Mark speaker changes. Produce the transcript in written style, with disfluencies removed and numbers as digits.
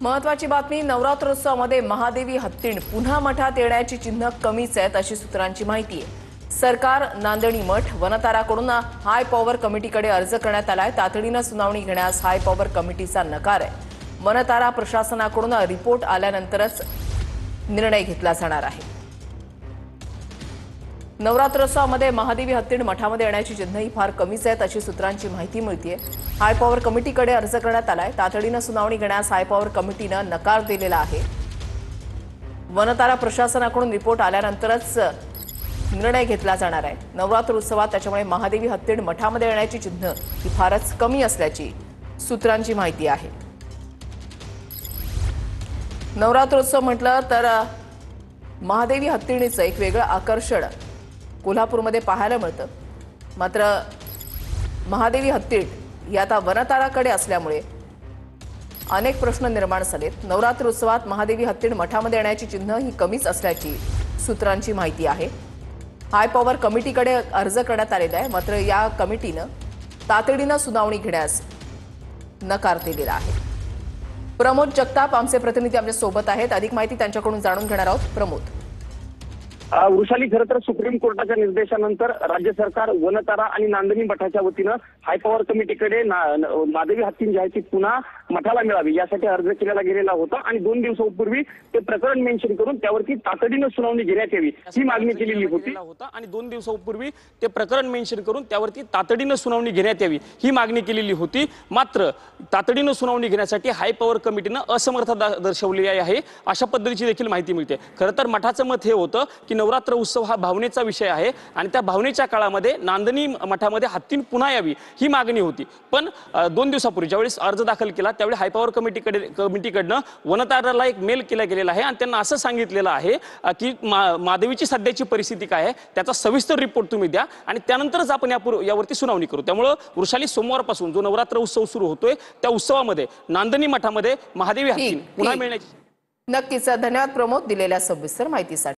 Speaker 1: महत्वाची बातमी, नवरात्रोत्सवामध्ये महादेवी हत्तीण पुन्हा मठात येण्याची चिन्ह कमीच आहेत अशी सूत्रांची माहिती आहे। सरकार, नांदणी मठ, वनताराकडून हाय पॉवर कमिटीकडे अर्ज करण्यात आलाय। तातडीने सुनावणी घेण्यास हाय पॉवर कमिटीचा नकार आहे। वनतारा प्रशासनाकडून रिपोर्ट आल्यानंतरच निर्णय घेतला जाणार आहे। नवरात्रोत्सवामध्ये महादेवी हत्तीण मठामध्ये येण्याची चिन्हही फार कमीच आहेत अशी सूत्रांची माहिती मिळते। हाय पॉवर कमिटीकडे अर्ज करण्यात आलाय। तातडीने सुनावणी घेण्यास हाय पॉवर कमिटीने नकार दिलेला आहे। वनतारा प्रशासनाकडून रिपोर्ट आल्यानंतरच निर्णय घेतला जाणार आहे। नवरात्रोत्सवात त्याच्यामुळे महादेवी हत्तीण मठामध्ये येण्याची चिन्ह ही फारच कमी असल्याची सूत्रांची माहिती आहे। नवरात्रोत्सव म्हटलं तर महादेवी हत्तीणीचं एक वेगळं आकर्षण कोल्हापूरमध्ये पाहायला मिळतं। मात्र महादेवी हत्तीण ही आता वनताराकडे असल्यामुळे अनेक प्रश्न निर्माण झालेत। नवरात्रोत्सवात महादेवी हत्तीण मठामध्ये येण्याची चिन्ह ही कमीच असल्याची सूत्रांची माहिती आहे। हाय पॉवर कमिटीकडे अर्ज करण्यात आलेला आहे, मात्र या कमिटीनं तातडीनं सुनावणी घेण्यास नकार दिलेला आहे। प्रमोद जगताप आमचे प्रतिनिधी आमच्या सोबत आहेत, अधिक माहिती त्यांच्याकडून जाणून घेणार आहोत। प्रमोद,
Speaker 2: वृषाली, खरं तर सुप्रीम कोर्टाच्या निर्देशानंतर राज्य सरकार वनतारा आणि नांदणी मठाच्या वतीनं हाय पॉवर कमिटीकडे महादेवी हत्तीण जी आहे ती पुन्हा मठाला मिळावी यासाठी अर्ज केलेला गेलेला होता आणि 2 दिवसांपूर्वी ते प्रकरण मेन्शन करून त्यावरती तातडीनं सुनावणी घेण्यात यावी ही मागणी केलेली होती
Speaker 3: आणि 2 दिवसांपूर्वी ते प्रकरण मेन्शन करून त्यावरती तातडीनं सुनावणी घेण्यात यावी ही मागणी केलेली होती। मात्र तातडीनं सुनावणी घेण्यासाठी हाय पॉवर कमिटीनं असमर्थता दर्शवली आहे अशा पद्धतीची देखील माहिती मिळते। खरं तर मठाचं मत हे होतं की नवरात्र उत्सव हा भावनेचा विषय आहे आणि त्या भावनेच्या काळामध्ये नांदणी मठामध्ये हत्तीण पुन्हा यावी ही मागणी होती। पण 2 दिवसापूर्वी ज्यावेळी अर्ज दाखल केला त्यावेळी हाय पॉवर कमिटीकडनं वनताराला एक मेल केला गेलेला आहे आणि त्यांना असं सांगितलेलं आहे की महादेवीची सध्याची परिस्थिती काय आहे त्याचा सविस्तर रिपोर्ट तुम्ही द्या आणि त्यानंतरच आपण यावरती सुनावणी करू। त्यामुळे वृषाली, सोमवारपासून जो नवरात्र उत्सव सुरू होतोय त्या उत्सवामध्ये नांदणी मठामध्ये महादेवी हत्तीण पुन्हा मिळण्याची
Speaker 1: नक्कीच धन्यवाद प्रमोद दिलेल्या सविस्तर माहितीसाठी।